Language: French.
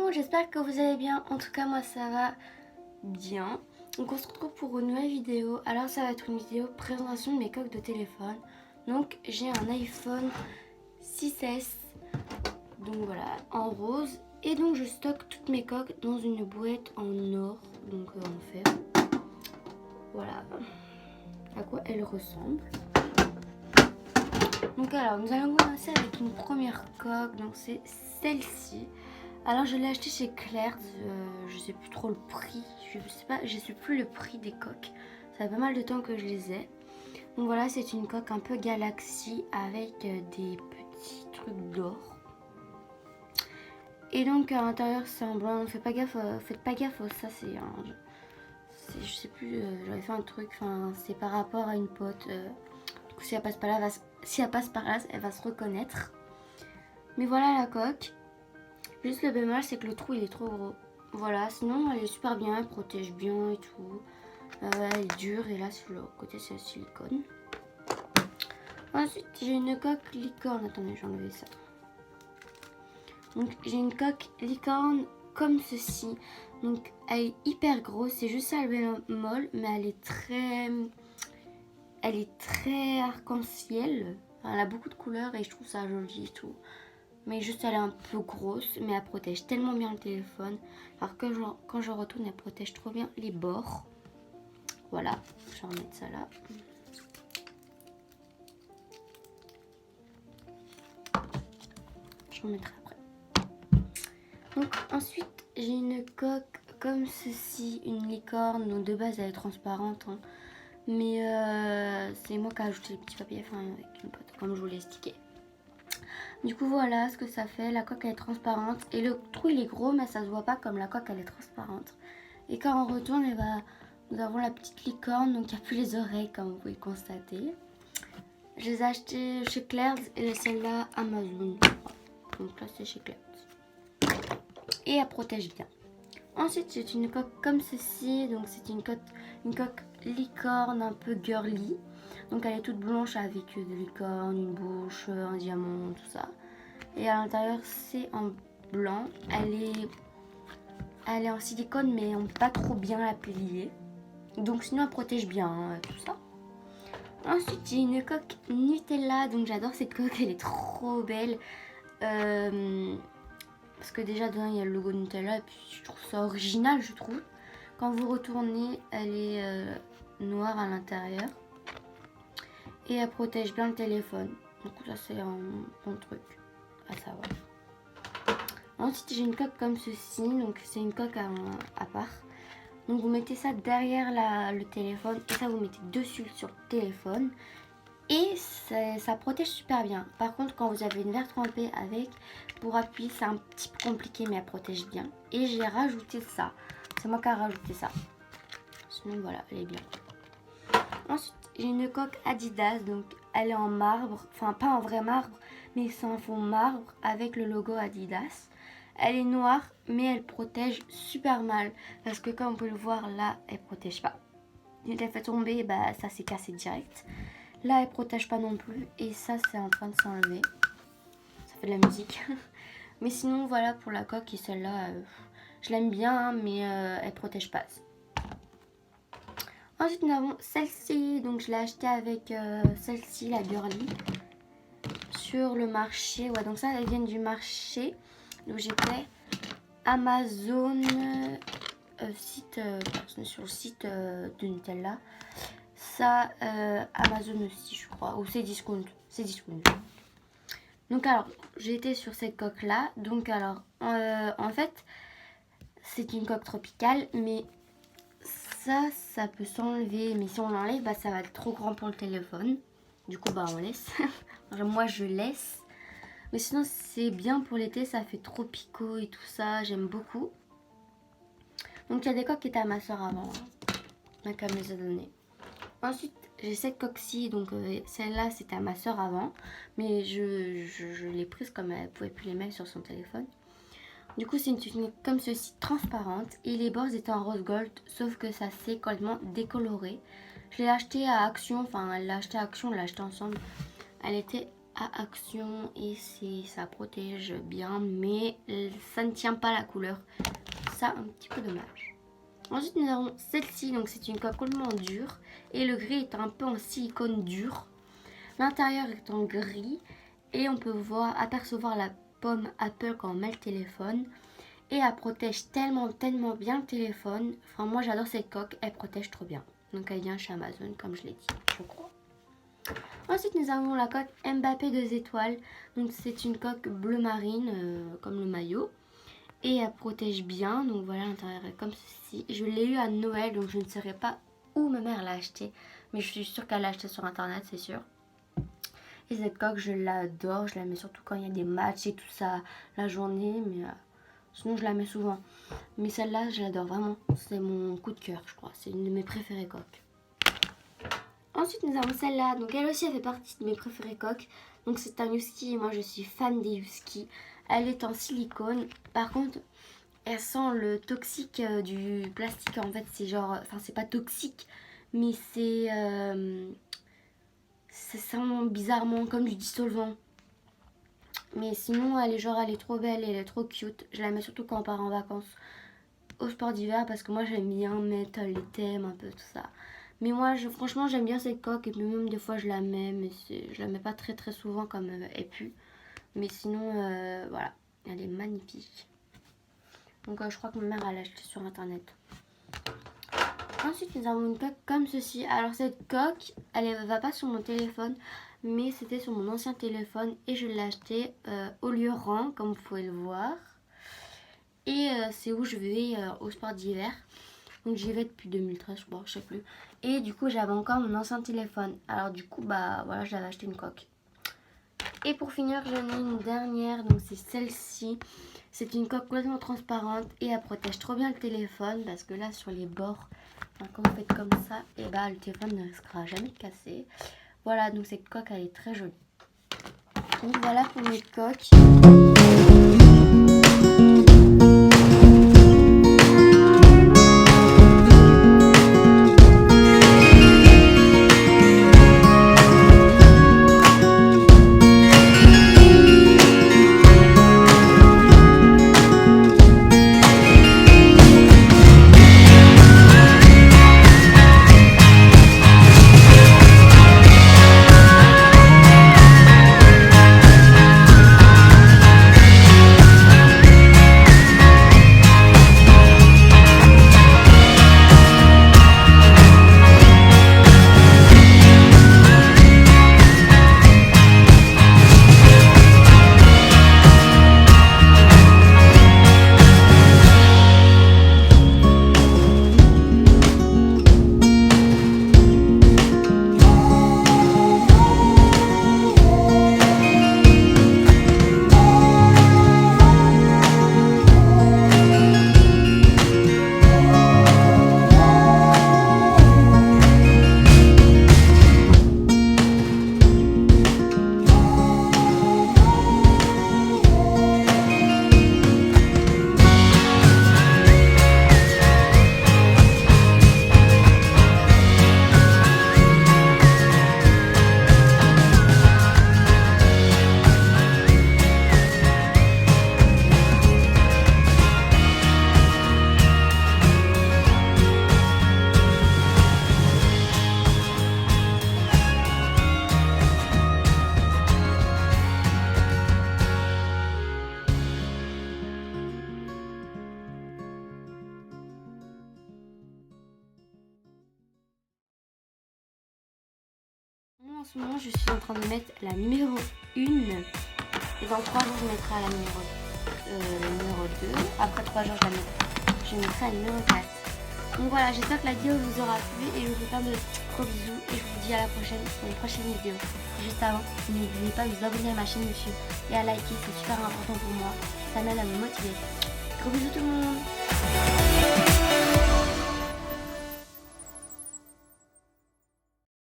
Coucou, j'espère que vous allez bien. En tout cas, moi ça va bien. Donc on se retrouve pour une nouvelle vidéo. Alors ça va être une vidéo présentation de mes coques de téléphone. Donc j'ai un iPhone 6S, donc voilà, en rose. Et donc je stocke toutes mes coques dans une boîte en or, donc en fer. Voilà à quoi elles ressemblent. Donc alors nous allons commencer avec une première coque, donc c'est celle-ci. Alors je l'ai acheté chez Claire's, je sais plus trop le prix, je sais plus le prix des coques. Ça fait pas mal de temps que je les ai. Donc voilà, c'est une coque un peu galaxie avec des petits trucs d'or. Et donc à l'intérieur c'est en blanc, faites pas gaffe, ça c'est un... je sais plus, j'avais fait un truc, enfin c'est par rapport à une pote. Du coup si elle passe par là, elle va se reconnaître. Mais voilà la coque. Juste le bémol, c'est que le trou il est trop gros. Voilà, sinon elle est super bien, elle protège bien et tout. Elle est dure et là sur le côté c'est le silicone. Ensuite j'ai une coque licorne. Attendez, j'ai enlevé ça. Donc j'ai une coque licorne comme ceci. Donc elle est hyper grosse, c'est juste ça le bémol, mais elle est très arc-en-ciel. Enfin, elle a beaucoup de couleurs et je trouve ça joli et tout. Mais juste elle est un peu grosse, mais elle protège tellement bien le téléphone. Alors que quand je retourne, elle protège trop bien les bords. Voilà, je vais remettre ça là. Je remettrai après. Donc ensuite, j'ai une coque comme ceci, une licorne. Donc de base, elle est transparente. Hein. Mais c'est moi qui ai ajouté les petits papiers enfin, avec une pote, comme je vous l'ai expliqué. Du coup voilà ce que ça fait, la coque elle est transparente et le trou il est gros mais ça se voit pas comme la coque elle est transparente. Et quand on retourne, nous avons la petite licorne, donc il n'y a plus les oreilles comme vous pouvez le constater. Je les ai achetées chez Claire's et celle-là Amazon. Donc là c'est chez Claire's. Et elle protège bien. Ensuite j'ai une coque comme ceci, donc c'est une coque licorne un peu girly. Donc elle est toute blanche avec des licornes, une bouche, un diamant, tout ça. Et à l'intérieur c'est en blanc. Elle est en silicone mais on peut pas trop bien la plier. Donc sinon elle protège bien hein, tout ça. Ensuite j'ai une coque Nutella. Donc j'adore cette coque, elle est trop belle. Parce que déjà dedans il y a le logo Nutella. Et puis je trouve ça original je trouve. Quand vous retournez elle est noire à l'intérieur. Et elle protège bien le téléphone. Donc ça c'est un bon truc à savoir. Ensuite j'ai une coque comme ceci. Donc c'est une coque à part. Donc vous mettez ça derrière le téléphone. Et ça vous mettez dessus sur le téléphone. Et ça protège super bien. Par contre quand vous avez une verre trempée avec, pour appuyer c'est un petit peu compliqué. Mais elle protège bien. Et j'ai rajouté ça. C'est moi qui ai rajouté ça. Sinon voilà, elle est bien. Ensuite j'ai une coque Adidas, donc elle est en marbre, enfin pas en vrai marbre, mais c'est un fond marbre avec le logo Adidas. Elle est noire, mais elle protège super mal, parce que comme on peut le voir là, elle protège pas. Si elle fait tomber, bah ça s'est cassé direct. Là elle protège pas non plus, et ça c'est en train de s'enlever. Ça fait de la musique. Mais sinon voilà pour la coque, et celle-là, je l'aime bien, hein, mais elle protège pas. Ensuite nous avons celle-ci, donc je l'ai achetée avec celle-ci, la girly, sur le marché. Ouais, donc ça elles viennent du marché. Donc j'étais Amazon, sur le site de Nutella. Ça, Amazon aussi je crois, ou c'est Discount. C'est Discount. Donc alors, j'ai été sur cette coque là. Donc alors, en fait, c'est une coque tropicale, mais ça peut s'enlever, mais si on l'enlève, bah, ça va être trop grand pour le téléphone. Du coup, bah, on laisse. Moi, je laisse. Mais sinon, c'est bien pour l'été, ça fait tropicaux et tout ça. J'aime beaucoup. Donc, il y a des coques qui étaient à ma soeur avant. Donc, elle me les a données. Ensuite, j'ai cette coque-ci. Donc, celle-là, c'était à ma soeur avant. Mais je l'ai prise comme elle ne pouvait plus les mettre sur son téléphone. Du coup c'est une technique comme ceci, transparente, et les bords étaient en rose gold, sauf que ça s'est complètement décoloré. Je l'ai acheté à Action, enfin elle l'a acheté à Action, on l'a acheté ensemble. Elle était à action et ça protège bien, mais ça ne tient pas la couleur. Ça, un petit peu dommage. Ensuite, nous avons celle-ci, donc c'est une coque complètement dure et le gris est un peu en silicone dur. L'intérieur est en gris et on peut apercevoir la pomme Apple quand on met le téléphone. Et elle protège tellement bien le téléphone. Enfin, moi j'adore cette coque, elle protège trop bien. Donc elle vient chez Amazon, comme je l'ai dit, je crois. Ensuite, nous avons la coque Mbappé 2 étoiles. Donc c'est une coque bleu marine, comme le maillot. Et elle protège bien. Donc voilà, l'intérieur est comme ceci. Je l'ai eu à Noël, donc je ne saurais pas où ma mère l'a acheté. Mais je suis sûre qu'elle l'a acheté sur internet, c'est sûr. Et cette coque, je l'adore. Je la mets surtout quand il y a des matchs et tout ça la journée. Mais sinon, je la mets souvent. Mais celle-là, je l'adore vraiment. C'est mon coup de cœur, je crois. C'est une de mes préférées coques. Ensuite, nous avons celle-là. Donc, elle aussi, elle fait partie de mes préférées coques. Donc, c'est un Husky. Et moi, je suis fan des Husky. Elle est en silicone. Par contre, elle sent le toxique du plastique. En fait, c'est genre... Enfin, c'est pas toxique. Mais c'est... ça sent bizarrement comme du dissolvant. Mais sinon, elle est trop belle et elle est trop cute. Je la mets surtout quand on part en vacances au sport d'hiver parce que moi j'aime bien mettre les thèmes, un peu tout ça. Mais moi, franchement, j'aime bien cette coque et puis même des fois je la mets, mais je la mets pas très souvent comme elle pue. Mais sinon, voilà, elle est magnifique. Donc je crois que ma mère elle l'a acheté sur internet. Ensuite, nous avons une coque comme ceci. Alors cette coque, elle ne va pas sur mon téléphone, mais c'était sur mon ancien téléphone et je l'ai acheté au lieu rang, comme vous pouvez le voir. Et c'est où je vais au sport d'hiver. Donc j'y vais depuis 2013, bon, je sais plus. Et du coup, j'avais encore mon ancien téléphone. Alors du coup, bah voilà, j'avais acheté une coque. Et pour finir, j'en ai une dernière, donc c'est celle-ci. C'est une coque complètement transparente et elle protège trop bien le téléphone parce que là, sur les bords, quand vous faites comme ça, et bah le téléphone ne risquera jamais de casser. Voilà, donc cette coque, elle est très jolie. Donc voilà pour mes coques. Moi en ce moment je suis en train de mettre la numéro 1 et dans 3 jours je mettrai la numéro 2. Après 3 jours je mettrai la numéro 4. Donc voilà, j'espère que la vidéo vous aura plu et je vous fais plein de gros bisous et je vous dis à la prochaine pour une prochaine vidéo. Juste avant, n'oubliez pas de vous abonner à ma chaîne YouTube et à liker, c'est super important pour moi, ça m'aide à me motiver. Gros bisous tout le monde.